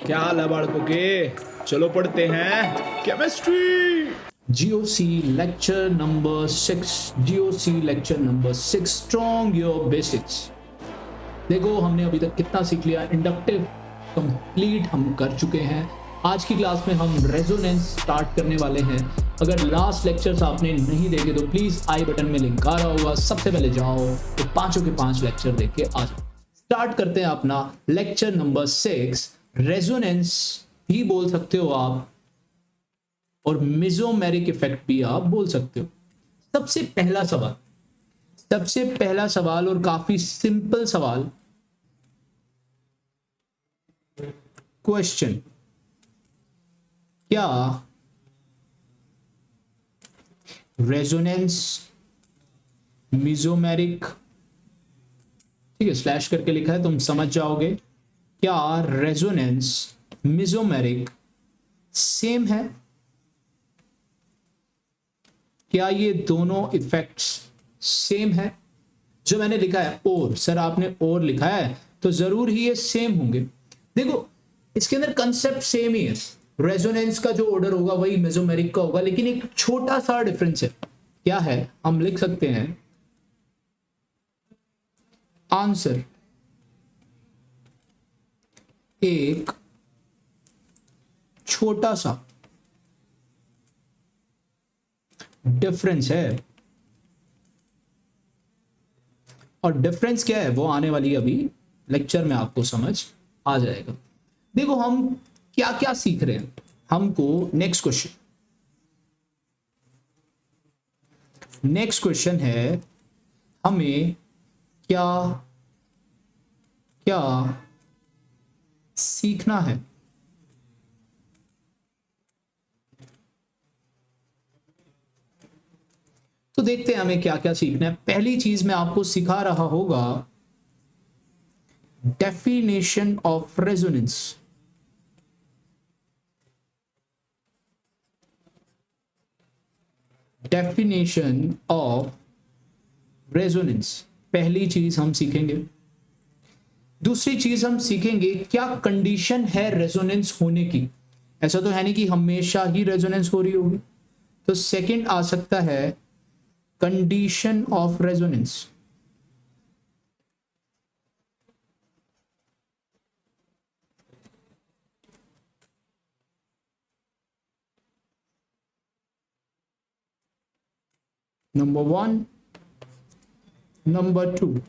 क्या हाल है बालकों के? चलो पढ़ते हैं chemistry. GOC lecture number 6 GOC lecture number 6 strong your basics। देखो हमने अभी तक कितना सीख लिया। इंडक्टिव कंप्लीट हम कर चुके हैं। आज की क्लास में हम रेजोनेंस स्टार्ट करने वाले हैं। अगर लास्ट लेक्चर्स आपने नहीं देखे तो प्लीज आई बटन में लिंक आ रहा होगा, सबसे पहले जाओ तो पांचों के पांच लेक्चर देख के आ जाओ। स्टार्ट करते हैं अपना लेक्चर नंबर 6। रेजोनेंस भी बोल सकते हो आप और मेसोमेरिक इफेक्ट भी आप बोल सकते हो। सबसे पहला सवाल और काफी सिंपल सवाल। क्वेश्चन, क्या रेजोनेंस मेसोमेरिक, ठीक है स्लैश करके लिखा है तुम समझ जाओगे, क्या रेजोनेंस मेसोमेरिक सेम है? क्या ये दोनों इफेक्ट्स सेम है? जो मैंने लिखा है और, सर आपने और लिखा है तो जरूर ही ये सेम होंगे। देखो इसके अंदर कंसेप्ट सेम ही है। रेजोनेंस का जो ऑर्डर होगा वही मेसोमेरिक का होगा, लेकिन एक छोटा सा डिफरेंस है। क्या है? हम लिख सकते हैं आंसर एक छोटा सा डिफरेंस है। और डिफरेंस क्या है वो आने वाली अभी लेक्चर में आपको समझ आ जाएगा। देखो हम क्या क्या सीख रहे हैं। हमको नेक्स्ट क्वेश्चन है, हमें क्या क्या सीखना है? तो देखते हैं हमें क्या क्या सीखना है। पहली चीज मैं आपको सिखा रहा होगा definition of resonance. Definition of resonance पहली चीज हम सीखेंगे। दूसरी चीज हम सीखेंगे क्या कंडीशन है रेजोनेंस होने की। ऐसा तो है नहीं कि हमेशा ही रेजोनेंस हो रही होगी, तो सेकंड आ सकता है condition of resonance. Number 1, number 2,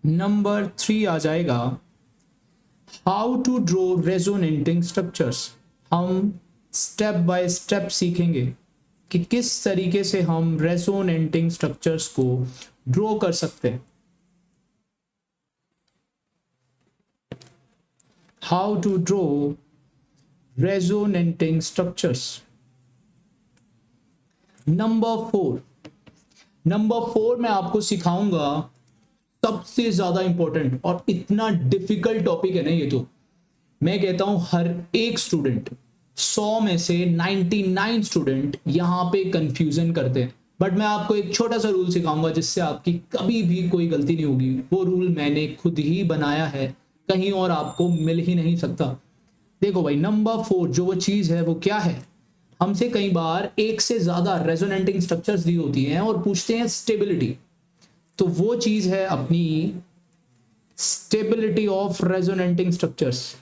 number 3 आ जाएगा how to draw resonating structures. हम स्टेप बाय स्टेप सीखेंगे कि किस तरीके से हम रेजोनेटिंग स्ट्रक्चर्स को ड्रॉ कर सकते हैं। How to draw resonating structures. Number 4 मैं आपको सिखाऊंगा सबसे ज्यादा इंपॉर्टेंट और इतना डिफिकल्ट टॉपिक है ना ये, तो मैं कहता हूं हर एक स्टूडेंट 100 में से 99 स्टूडेंट यहां पे कंफ्यूजन करते हैं। बट मैं आपको एक छोटा सा रूल सिखाऊंगा जिससे आपकी कभी भी कोई गलती नहीं होगी। वो रूल मैंने खुद ही बनाया है, कहीं और आपको मिल ही नहीं सकता। देखो भाई नंबर 4 जो वो चीज है वो क्या है। हमसे कई बार एक से ज्यादा रेजोनेटिंग स्ट्रक्चर्स दी होती हैं और पूछते हैं स्टेबिलिटी, तो वो चीज है अपनी stability of resonating structures.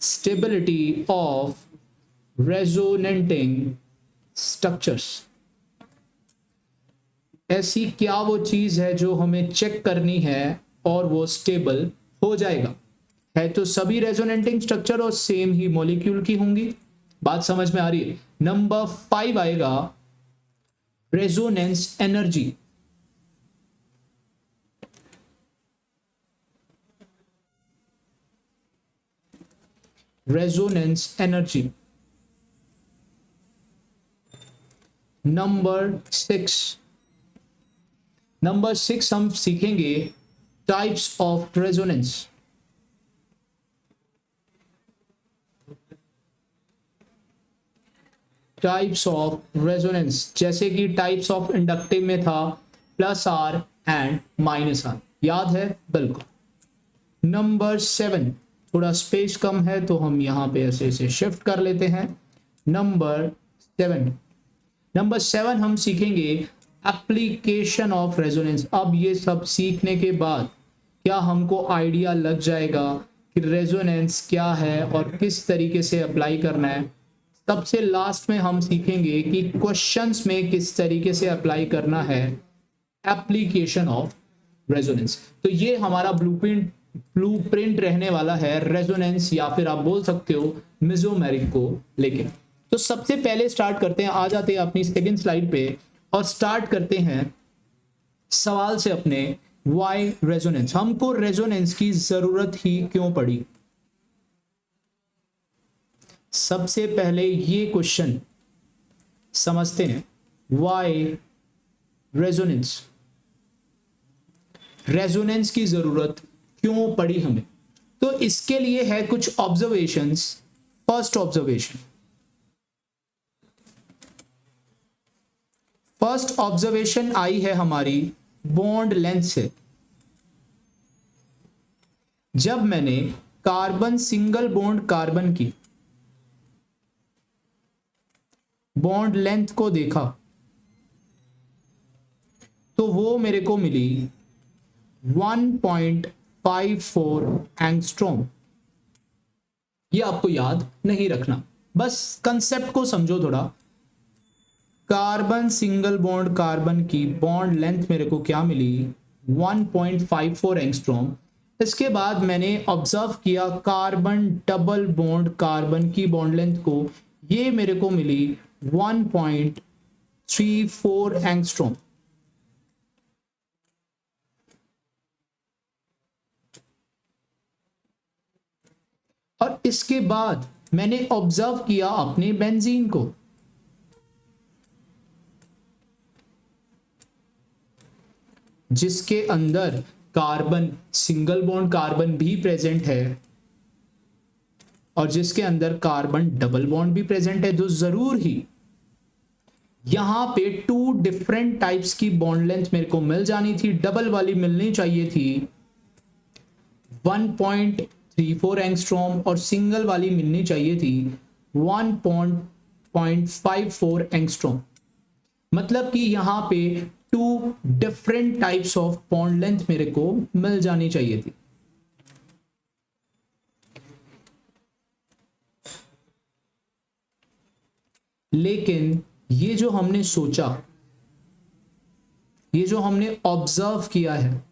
Stability of resonating structures. ऐसी क्या वो चीज है जो हमें चेक करनी है और वो स्टेबल हो जाएगा। है तो सभी रेजोनेटिंग स्ट्रक्चर और सेम ही मॉलिक्यूल की होंगी। बात समझ में आ रही है? नंबर 5 आएगा resonance energy. Resonance energy. Number 6 हम सीखेंगे types of resonance. Types of resonance जैसे कि टाइप्स ऑफ इंडक्टिव में था +R एंड -R, याद है? बिल्कुल। नंबर 7 थोड़ा स्पेस कम है तो हम यहाँ पे ऐसे ऐसे शिफ्ट कर लेते हैं। नंबर 7, नंबर 7 हम सीखेंगे एप्लीकेशन ऑफ रेजोनेंस। अब ये सब सीखने के बाद क्या हमको आइडिया लग जाएगा कि रेजोनेंस क्या है और किस तरीके से अप्लाई करना है। सबसे लास्ट में हम सीखेंगे कि क्वेश्चंस में किस तरीके से अप्लाई करना है एप्लीकेशन ऑफ रेजोनेंस। तो ये हमारा ब्लूप्रिंट रहने वाला है रेजोनेंस, या फिर आप बोल सकते हो मेसोमेरिक को लेके। तो सबसे पहले स्टार्ट करते हैं, आ जाते हैं अपनी सेकंड स्लाइड पे और स्टार्ट करते हैं सवाल से अपने। व्हाई रेजोनेंस, हमको रेजोनेंस की जरूरत ही क्यों पड़ी। सबसे पहले ये क्वेश्चन समझते हैं, व्हाई रेजोनेंस, रेजोनेंस की जरूरत क्यों पड़ी हमें। तो इसके लिए है कुछ observations. First observation, first observation I है हमारी बॉन्ड लेंथ से। जब मैंने कार्बन सिंगल बॉन्ड कार्बन की बॉन्ड लेंथ को देखा तो वो मेरे को मिली 1.54 एंगस्ट्रॉम। ये आपको याद नहीं रखना, बस कंसेप्ट को समझो थोड़ा। कार्बन सिंगल बॉन्ड कार्बन की बॉन्ड लेंथ मेरे को क्या मिली 1.54 एंगस्ट्रॉम। इसके बाद मैंने ऑब्जर्व किया कार्बन डबल बॉन्ड कार्बन की बॉन्ड लेंथ को, ये मेरे को मिली 1.34 एंगस्ट्रॉम। और इसके बाद मैंने ऑब्जर्व किया अपने बेंजीन को, जिसके अंदर कार्बन सिंगल बॉन्ड कार्बन भी प्रेजेंट है और जिसके अंदर कार्बन डबल बॉन्ड भी प्रेजेंट है। तो जरूर ही यहां पे 2 डिफरेंट टाइप्स की बॉन्ड लेंथ मेरे को मिल जानी थी। डबल वाली मिलनी चाहिए थी 1.34 एंगस्ट्रॉम और सिंगल वाली मिलनी चाहिए थी 1.54 एंगस्ट्रॉम। मतलब कि यहां पे 2 different types of bond length मेरे को मिल जानी चाहिए थी। लेकिन ये जो हमने सोचा, ये जो हमने ऑब्जर्व किया है,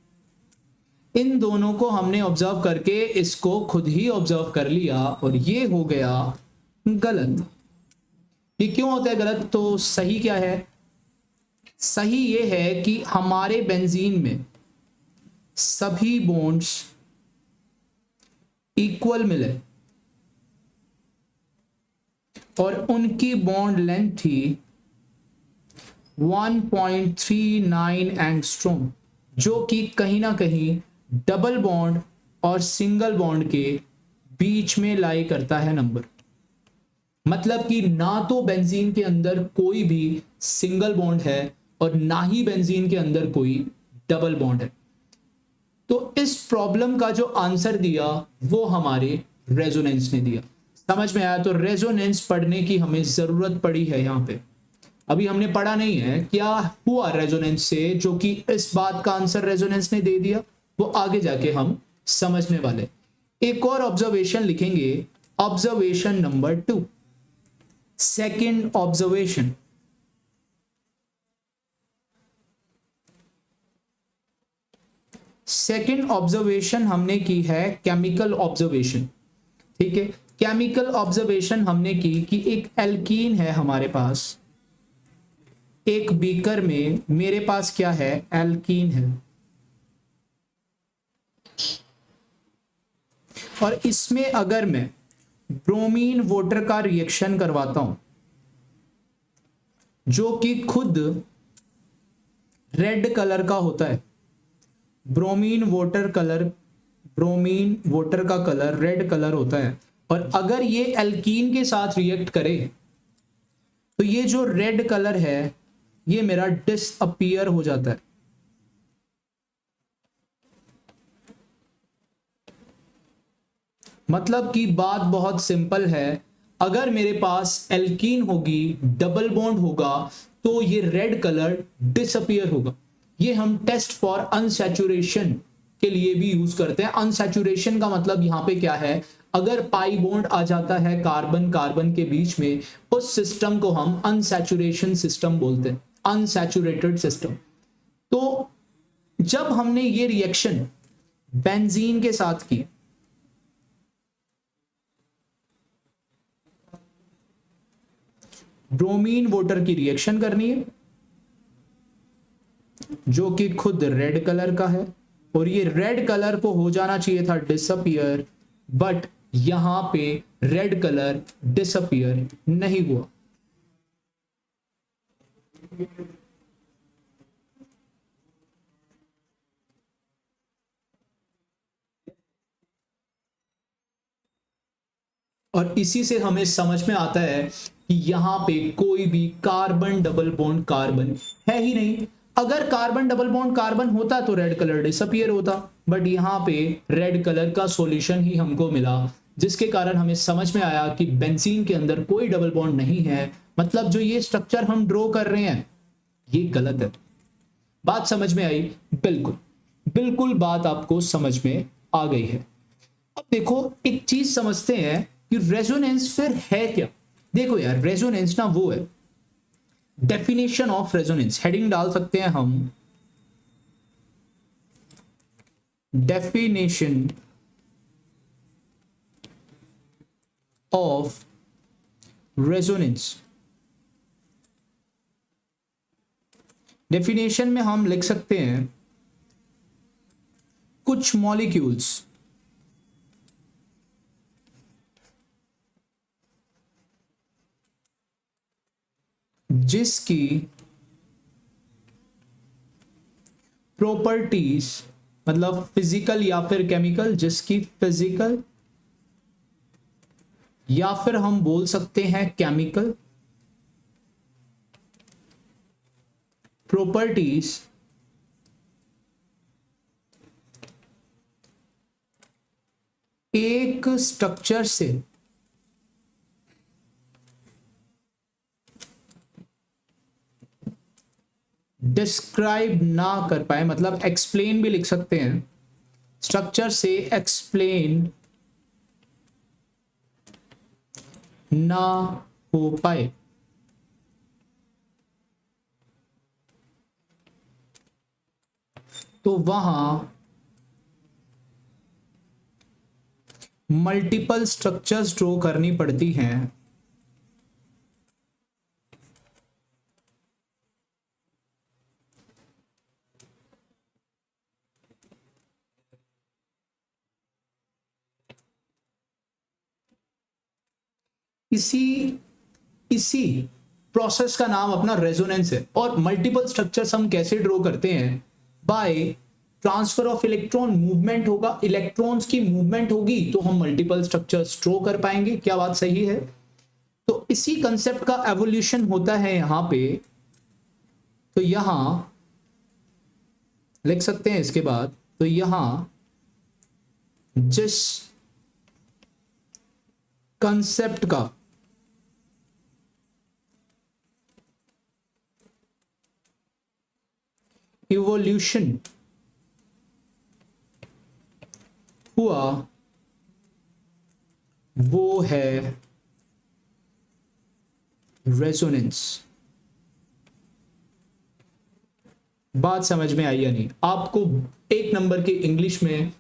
इन दोनों को हमने ऑब्जर्व करके इसको खुद ही ऑब्जर्व कर लिया और ये हो गया गलत। ये क्यों होता है गलत? तो सही क्या है? सही ये है कि हमारे बेंजीन में सभी बॉन्ड्स इक्वल मिले और उनकी बॉन्ड लेंथ थी 1.39 एंगस्ट्रॉम, जो कि कहीं ना कहीं डबल बॉन्ड और सिंगल बॉन्ड के बीच में लाई करता है नंबर। मतलब कि ना तो बेंजीन के अंदर कोई भी सिंगल बॉन्ड है और ना ही बेंजीन के अंदर कोई डबल बॉन्ड है। तो इस प्रॉब्लम का जो आंसर दिया वो हमारे रेजोनेंस ने दिया। समझ में आया? तो रेजोनेंस पढ़ने की हमें जरूरत पड़ी है। यहां पे अभी हमने पढ़ा नहीं है क्या हुआ रेजोनेंस से, जो कि इस बात का आंसर रेजोनेंस ने दे दिया, वो आगे जाके हम समझने वाले। एक और ऑब्जर्वेशन लिखेंगे, observation number 2, second observation. Second observation हमने की है केमिकल ऑब्जर्वेशन। ठीक है, केमिकल ऑब्जर्वेशन हमने की कि एक एल्कीन है हमारे पास, एक बीकर में मेरे पास क्या है, एल्कीन है, और इसमें अगर मैं ब्रोमीन वाटर का रिएक्शन करवाता हूं, जो कि खुद रेड कलर का होता है, ब्रोमीन वाटर का कलर रेड कलर होता है, और अगर ये एल्कीन के साथ रिएक्ट करे तो ये जो रेड कलर है ये मेरा डिसअपीयर हो जाता है। मतलब कि बात बहुत सिंपल है, अगर मेरे पास एल्कीन होगी, डबल बॉन्ड होगा, तो ये रेड कलर डिसअपियर होगा। ये हम टेस्ट फॉर अनसैचुरेशन के लिए भी यूज करते हैं। अनसैचुरेशन का मतलब यहां पे क्या है, अगर पाई बॉन्ड आ जाता है कार्बन कार्बन के बीच में, उस सिस्टम को हम अनसैचुरेशन सिस्टम बोलते हैं, अनसैचुरेटेड सिस्टम। तो जब हमने ये रिएक्शन बेंजीन के साथ की, ब्रोमीन वाटर की रिएक्शन करनी है जो कि खुद रेड कलर का है, और ये रेड कलर को हो जाना चाहिए था डिसअपियर, बट यहां पे रेड कलर डिसअपियर नहीं हुआ। और इसी से हमें समझ में आता है कि यहां पे कोई भी कार्बन डबल बॉन्ड कार्बन है ही नहीं। अगर कार्बन डबल बॉन्ड कार्बन होता तो रेड कलर डिसअपियर होता, बट यहां पे रेड कलर का सॉल्यूशन ही हमको मिला, जिसके कारण हमें समझ में आया कि बेंजीन के अंदर कोई डबल बॉन्ड नहीं है। मतलब जो ये स्ट्रक्चर हम ड्रॉ कर रहे हैं ये गलत है। बात समझ में आई? बिल्कुल बिल्कुल, बात आपको समझ में आ गई है। अब देखो एक चीज समझते हैं कि रेजोनेंस फिर है क्या। देखो यार, रेजोनेंस ना वो है, डेफिनेशन ऑफ रेजोनेंस हेडिंग डाल सकते हैं हम, डेफिनेशन ऑफ रेजोनेंस। डेफिनेशन में हम लिख सकते हैं कुछ मॉलिक्यूल्स जिसकी प्रॉपर्टीज, मतलब फिजिकल या फिर केमिकल, जिसकी फिजिकल या फिर हम बोल सकते हैं केमिकल प्रॉपर्टीज एक स्ट्रक्चर से डिस्क्राइब ना कर पाए, मतलब एक्सप्लेन भी लिख सकते हैं, स्ट्रक्चर से एक्सप्लेन ना हो पाए, तो वहां मल्टीपल स्ट्रक्चर्स ड्रॉ करनी पड़ती हैं। इसी इसी प्रोसेस का नाम अपना रेजोनेंस है। और मल्टीपल स्ट्रक्चर्स हम कैसे ड्रॉ करते हैं? By transfer of electron, movement होगा, इलेक्ट्रॉन्स की मूवमेंट होगी तो हम मल्टीपल स्ट्रक्चर्स ड्रॉ कर पाएंगे। क्या बात सही है? तो इसी कंसेप्ट का एवोल्यूशन होता है यहां पे। तो यहां लिख सकते हैं इसके बाद, तो यहां जिस कंसेप्ट का इवोल्यूशन हुआ वो है रेजोनेंस। बात समझ में आई या नहीं? आपको एक नंबर की इंग्लिश में,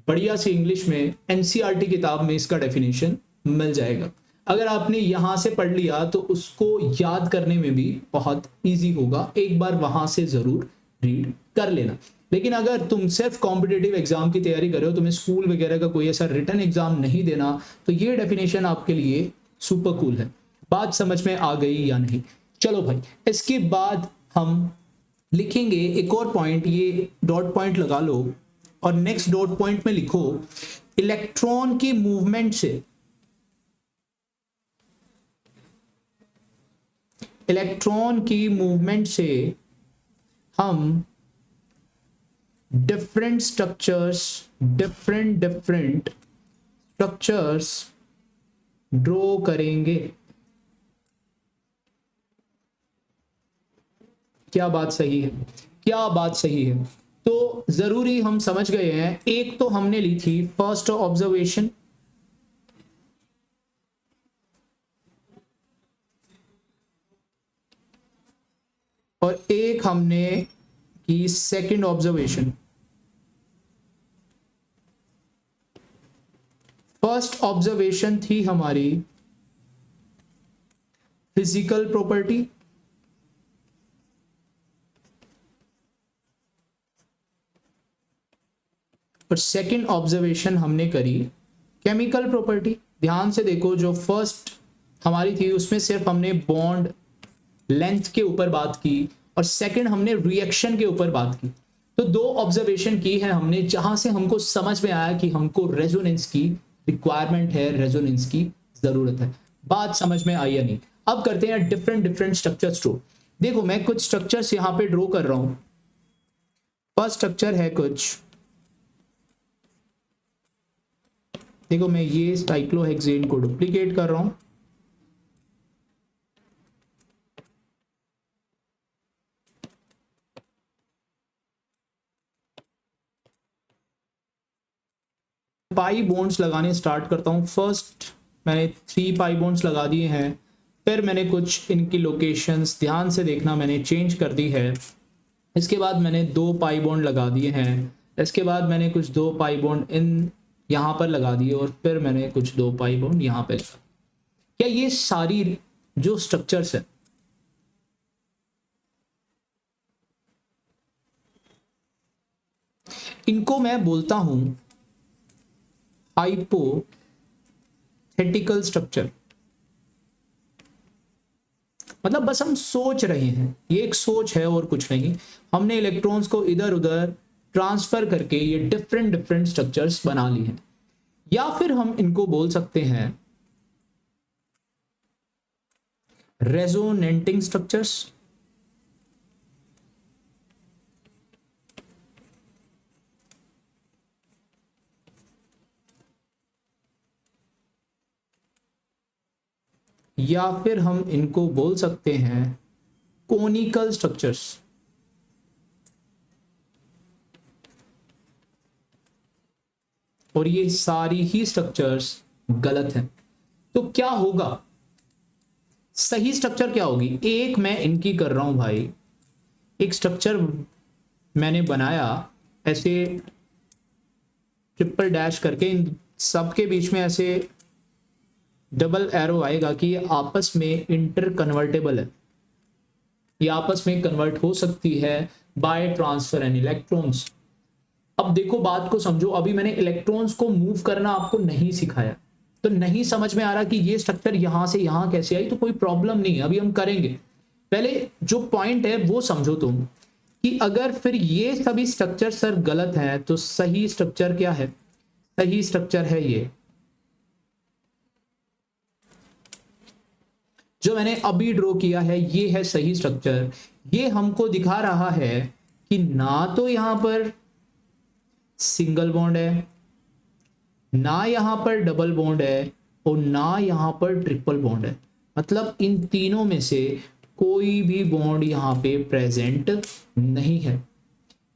बढ़िया सी इंग्लिश में, एनसीईआरटी किताब में इसका डेफिनेशन मिल जाएगा। अगर आपने यहां से पढ़ लिया तो उसको याद करने में भी बहुत इजी होगा। एक बार वहां से जरूर रीड कर लेना। लेकिन अगर तुम सिर्फ कॉम्पिटेटिव एग्जाम की तैयारी कर रहे हो, तुम्हें स्कूल वगैरह का कोई ऐसा रिटन एग्जाम नहीं देना, तो ये डेफिनेशन आपके लिए सुपर कूल है। बात समझ में आ गई या नहीं? चलो भाई, इसके बाद हम लिखेंगे एक और पॉइंट, ये डॉट पॉइंट लगा लो और नेक्स्ट डॉट पॉइंट में लिखो इलेक्ट्रॉन की मूवमेंट से, इलेक्ट्रॉन की मूवमेंट से हम different structures, different structures draw करेंगे। क्या बात सही है? क्या बात सही है? तो जरूरी हम समझ गए हैं। एक तो हमने ली थी फर्स्ट ऑब्जर्वेशन, और एक हमने की सेकंड ऑब्जर्वेशन। फर्स्ट ऑब्जर्वेशन थी हमारी फिजिकल प्रॉपर्टी, और सेकंड ऑब्जर्वेशन हमने करी केमिकल प्रॉपर्टी। ध्यान से देखो, जो फर्स्ट हमारी थी उसमें सिर्फ हमने बॉन्ड लेंथ के ऊपर बात की, और सेकंड हमने रिएक्शन के ऊपर बात की। तो दो ऑब्जर्वेशन की है हमने, जहां से हमको समझ में आया कि हमको रेजोनेंस की रिक्वायरमेंट है, रेजोनेंस की जरूरत है। बात समझ में आई या नहीं? अब करते हैं डिफरेंट डिफरेंट स्ट्रक्चर्स ड्रॉ। देखो मैं कुछ स्ट्रक्चर्स यहां पे ड्रॉ कर रहा हूं। फर्स्ट स्ट्रक्चर है कुछ, देखो मैं ये साइक्लोहेक्सेन को डुप्लीकेट कर रहा हूं, पाई बॉन्ड्स लगाने स्टार्ट करता हूं। फर्स्ट मैंने 3 पाई बॉन्ड्स लगा दिए हैं, फिर मैंने कुछ इनकी लोकेशंस ध्यान से देखना मैंने चेंज कर दी है। इसके बाद मैंने 2 पाई बॉन्ड लगा दिए हैं, इसके बाद मैंने कुछ 2 पाई बॉन्ड इन यहाँ पर लगा दिए, और फिर मैंने कुछ 2 पाई बॉन्ड यहाँ पे लगा। क्या ये सारी जो स्ट्रक्चर्स है इनको मैं बोलता हूं हाइपोथेटिकल स्ट्रक्चर। मतलब बस हम सोच रहे हैं, ये एक सोच है और कुछ नहीं। हमने इलेक्ट्रॉन्स को इधर उधर ट्रांसफर करके ये डिफरेंट डिफरेंट स्ट्रक्चर्स बना ली हैं, या फिर हम इनको बोल सकते हैं रेजोनेटिंग स्ट्रक्चर्स। या फिर हम इनको बोल सकते हैं कोनिकल स्ट्रक्चर्स। और ये सारी ही स्ट्रक्चर्स गलत हैं। तो क्या होगा, सही स्ट्रक्चर क्या होगी? एक मैं इनकी कर रहा हूं भाई, एक स्ट्रक्चर मैंने बनाया ऐसे ट्रिपल डैश करके, इन सबके बीच में ऐसे डबल एरो आएगा कि ये आपस में इंटर कन्वर्टेबल है, ये आपस में कन्वर्ट हो सकती है बाय ट्रांसफर एंड इलेक्ट्रॉन्स। अब देखो बात को समझो, अभी मैंने इलेक्ट्रॉन्स को मूव करना आपको नहीं सिखाया, तो नहीं समझ में आ रहा कि ये स्ट्रक्चर यहां से यहां कैसे आई, तो कोई प्रॉब्लम नहीं है, अभी हम करेंगे। पहले जो पॉइंट है वो समझो तुम, कि अगर फिर ये सभी स्ट्रक्चर सर गलत हैं तो सही स्ट्रक्चर क्या है? सही स्ट्रक्चर है ये जो मैंने अभी ड्रॉ किया है, ये है सही स्ट्रक्चर। ये हमको दिखा रहा है कि ना तो यहां पर सिंगल बॉन्ड है, ना यहां पर डबल बॉन्ड है, और ना यहां पर ट्रिपल बॉन्ड है। मतलब इन तीनों में से कोई भी बॉन्ड यहां पे प्रेजेंट नहीं है।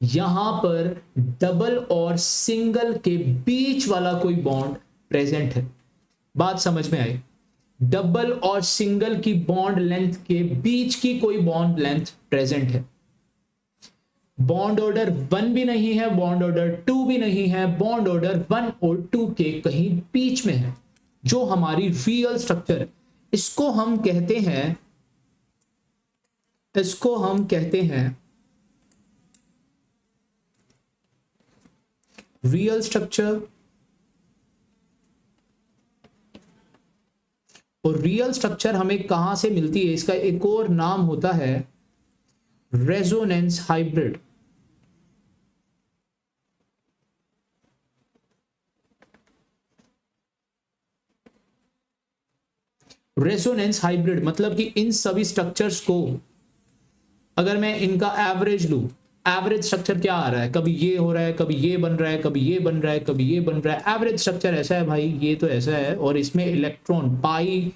यहां पर डबल और सिंगल के बीच वाला कोई बॉन्ड प्रेजेंट है। बात समझ में आई? डबल और सिंगल की बॉन्ड लेंथ के बीच की कोई बॉन्ड लेंथ प्रेजेंट है। बॉन्ड ऑर्डर 1 भी नहीं है, बॉन्ड ऑर्डर 2 भी नहीं है, बॉन्ड ऑर्डर 1 और 2 के कहीं बीच में है, जो हमारी रियल स्ट्रक्चर है। इसको हम कहते हैं रियल स्ट्रक्चर। और रियल स्ट्रक्चर हमें कहां से मिलती है? इसका एक और नाम होता है रेजोनेंस हाइब्रिड। रेजोनेंस हाइब्रिड मतलब कि इन सभी स्ट्रक्चर्स को अगर मैं इनका एवरेज लूं, एवरेज स्ट्रक्चर क्या आ रहा है, कभी ये हो रहा है, कभी ये बन रहा है, कभी ये बन रहा है, कभी ये बन रहा है। एवरेज स्ट्रक्चर ऐसा है भाई, ये तो ऐसा है, और इसमें इलेक्ट्रॉन पाई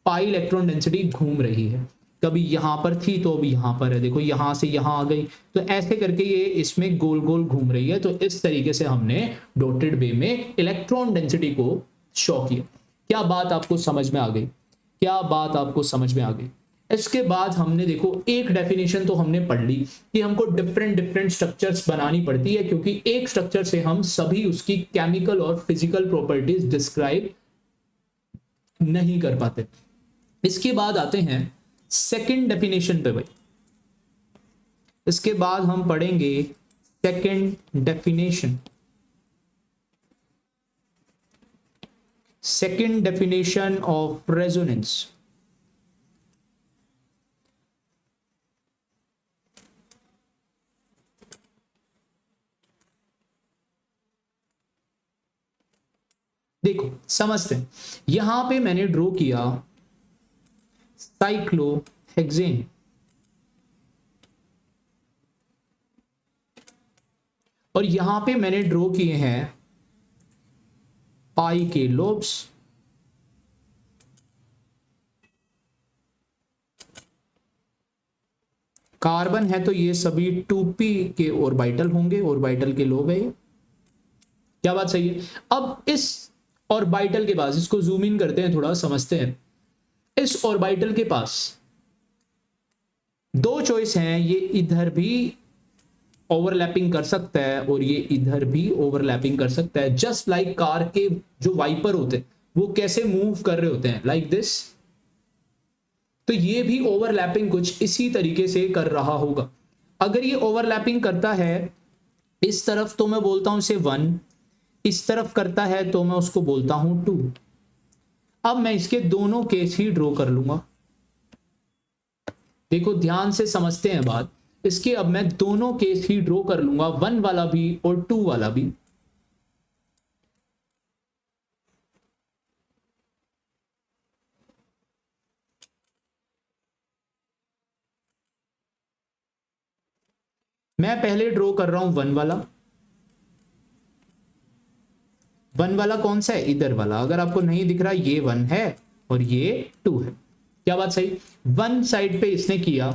इलेक्ट्रॉन डेंसिटी घूम रही है, कभी यहां पर थी तो अभी यहां पर है, देखो यहां से यहां आ गई, तो ऐसे करके ये इसमें गोल गोल घूम रही है। तो इस तरीके से हमने डॉटेड वे में इलेक्ट्रॉन डेंसिटी को शो किया। क्या बात आपको समझ में आ गई? क्या बात आपको समझ में आ गई? इसके बाद हमने देखो एक डेफिनेशन तो हमने पढ़ ली कि हमको डिफरेंट डिफरेंट स्ट्रक्चर्स बनानी पड़ती है, क्योंकि एक स्ट्रक्चर से हम सभी उसकी केमिकल और फिजिकल प्रॉपर्टीज डिस्क्राइब नहीं कर पाते। इसके बाद आते हैं सेकंड डेफिनेशन पे भाई। इसके बाद हम पढ़ेंगे second definition. Second definition of resonance. देखो समझते हैं, यहां पे मैंने ड्रॉ किया साइक्लोहेक्सेन, और यहां पे मैंने ड्रॉ किए हैं पाई के लोब्स, कार्बन है तो ये सभी 2p के ऑर्बिटल होंगे, ऑर्बिटल के लोब है ये। क्या बात सही है? अब इस ऑर्बिटल के पास, इसको जूम इन करते हैं थोड़ा, समझते हैं। इस ऑर्बिटल के पास दो चॉइस हैं, ये इधर भी ओवरलैपिंग कर सकता है और ये इधर भी ओवरलैपिंग कर सकता है। जस्ट लाइक कार के जो वाइपर होते हैं वो कैसे मूव कर रहे होते हैं, लाइक दिस, तो ये भी ओवरलैपिंग कुछ इसी तरीके से कर रहा होगा। अगर ये ओवरलैपिंग करता है इस तरफ तो मैं बोलता हूं इसे 1, इस तरफ करता है तो मैं उसको बोलता हूं 2। अब मैं इसके दोनों केस ही ड्रॉ कर लूंगा। देखो ध्यान से समझते हैं बात, इसके अब मैं दोनों केस ही ड्रॉ कर लूंगा, 1 वाला भी और 2 वाला भी। मैं पहले ड्रॉ कर रहा हूं 1 वाला। 1 वाला कौन सा है? इधर वाला। अगर आपको नहीं दिख रहा, ये 1 है और ये 2 है। क्या बात सही? 1 साइड पे इसने किया,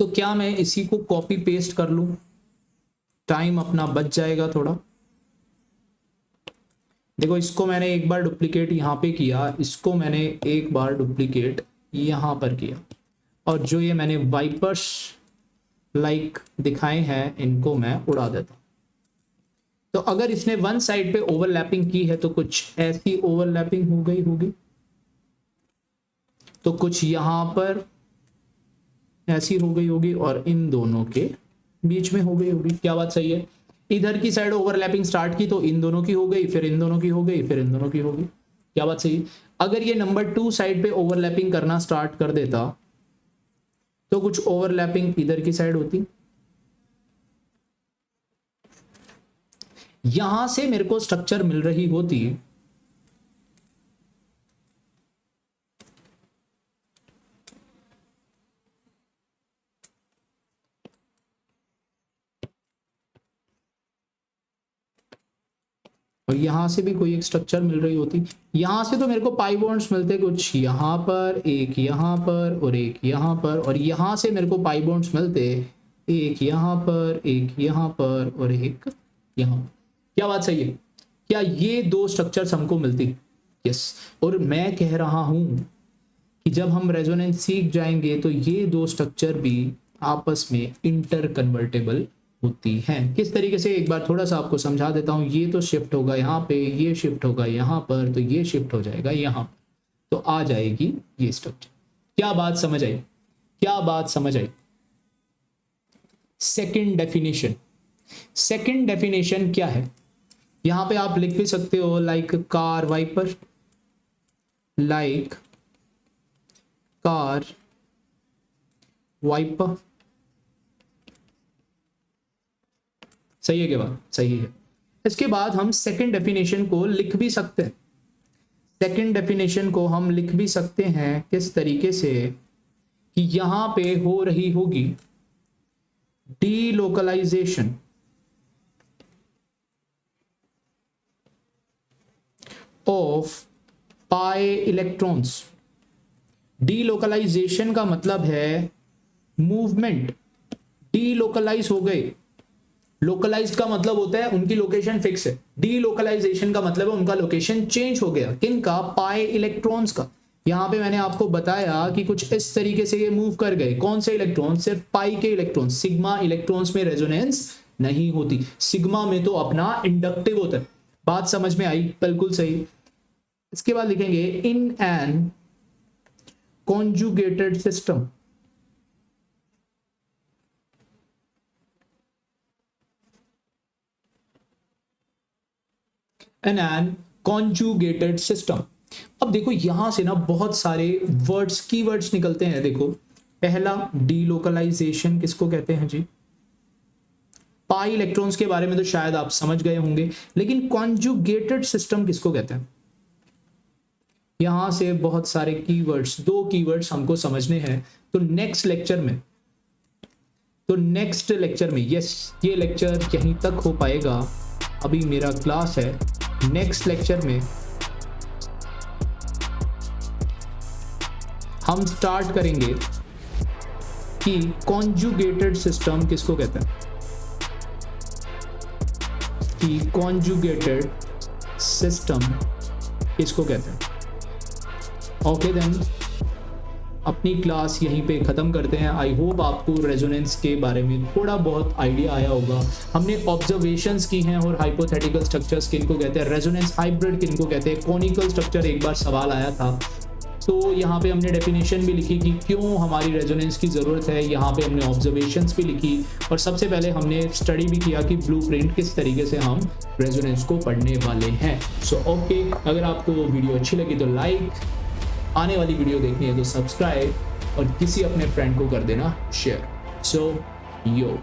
तो क्या मैं इसी को कॉपी पेस्ट कर लूं, टाइम अपना बच जाएगा थोड़ा। देखो इसको मैंने एक बार डुप्लीकेट यहां पे किया, इसको मैंने एक बार डुप्लीकेट यहां पर किया, और जो ये मैंने वाइपर्स लाइक दिखाए हैं इनको मैं उड़ा देता हूं। तो अगर इसने 1 साइड पे ओवरलैपिंग की है तो कुछ ऐसी ओवरलैपिंग हो गई होगी, तो कुछ यहां पर ऐसी हो गई होगी और इन दोनों के बीच में हो गई होगी। क्या बात सही है? इधर की साइड ओवरलैपिंग स्टार्ट की तो इन दोनों की हो गई, फिर इन दोनों की हो गई, फिर इन दोनों की हो गई। क्या बात सही है? अगर ये नंबर 2 साइड पे ओवरलैपिंग करना स्टार्ट कर देता तो कुछ ओवरलैपिंग इधर की साइड होती, यहां से मेरे को स्ट्रक्चर मिल रही होती, और यहां से भी कोई एक स्ट्रक्चर मिल रही होती। यहां से तो मेरे को पाई बॉन्ड्स मिलते कुछ यहां पर, एक यहां पर और एक यहां पर, और यहां से मेरे को पाई बॉन्ड्स मिलते एक यहां पर, एक यहां पर और एक यहां। क्या बात सही है? क्या ये 2 स्ट्रक्चर्स हमको मिलती? यस। और मैं कह रहा हूं कि जब हम रेजोनेंस सीख जाएंगे तो ये 2 स्ट्रक्चर भी आपस में इंटर कन्वर्टेबल होती हैं। किस तरीके से, एक बार थोड़ा सा आपको समझा देता हूं। ये तो शिफ्ट होगा यहाँ पे, ये शिफ्ट होगा यहाँ पर, तो ये शिफ्ट हो जाएगा यहाँ पर, तो आ जाएगी ये स्ट्रक्चर। क्या बात समझ आई? क्या बात समझ आई? Second definition. सेकंड डेफिनेशन क्या है? यहां पे आप लिख भी सकते हो like car wiper, like car wiper. सही है क्या बात? सही है। इसके बाद हम सेकंड डेफिनेशन को लिख भी सकते हैं। सेकंड डेफिनेशन को हम लिख भी सकते हैं किस तरीके से कि यहां पे हो रही होगी delocalization of pi electrons। delocalization का मतलब है मूवमेंट, delocalize हो गए। लोकलाइज्ड का मतलब होता है उनकी लोकेशन फिक्स है, डीलोकलाइजेशन का मतलब है उनका लोकेशन चेंज हो गया। किनका? पाई इलेक्ट्रॉन्स का। यहां पे मैंने आपको बताया कि कुछ इस तरीके से ये मूव कर गए। कौन से इलेक्ट्रॉन? सिर्फ पाई के इलेक्ट्रॉन। सिग्मा इलेक्ट्रॉन्स में रेजोनेंस नहीं होती, सिग्मा में तो अपना इंडक्टिव होता है। बात समझ में आई? बिल्कुल सही। इसके बाद लिखेंगे in an conjugated system, an conjugated system. अब देखो यहां से ना बहुत सारे वर्ड्स, कीवर्ड्स निकलते हैं। देखो पहला डीलोकलाइजेशन किसको कहते हैं जी? पाई इलेक्ट्रॉन्स के बारे में तो शायद आप समझ गए होंगे, लेकिन कॉन्जुगेटेड सिस्टम किसको कहते हैं? यहां से बहुत सारे कीवर्ड्स, दो कीवर्ड्स हमको समझने हैं। तो नेक्स्ट लेक्चर में यस, ये लेक्चर यहीं तक हो पाएगा। अभी मेरा क्लास है, नेक्स्ट लेक्चर में हम स्टार्ट करेंगे कि कॉन्जुगेटेड सिस्टम किसको कहते हैं, कि कॉन्जुगेटेड सिस्टम किसको कहते हैं। ओके देन, अपनी क्लास यहीं पे ख़त्म करते हैं। आई होप आपको रेजोनेंस के बारे में थोड़ा बहुत आइडिया आया होगा। हमने ऑब्जर्वेशंस की हैं और हाइपोथेटिकल स्ट्रक्चर्स किनको कहते हैं, रेजोनेंस हाइब्रिड किनको कहते हैं, कॉनिकल स्ट्रक्चर एक बार सवाल आया था। तो यहाँ पे हमने डेफिनेशन भी लिखी कि क्यों हमारी रेजोनेंस की ज़रूरत है। यहाँ पे हमने ऑब्जर्वेशंस भी लिखी और सबसे पहले हमने स्टडी भी किया कि ब्लूप्रिंट किस तरीके से हम रेजोनेंस को पढ़ने वाले हैं। सो ओके, अगर आपको वीडियो अच्छी लगी तो लाइक, आने वाली वीडियो देखनी है तो सब्सक्राइब और किसी अपने फ्रेंड को कर देना शेयर। सो यो।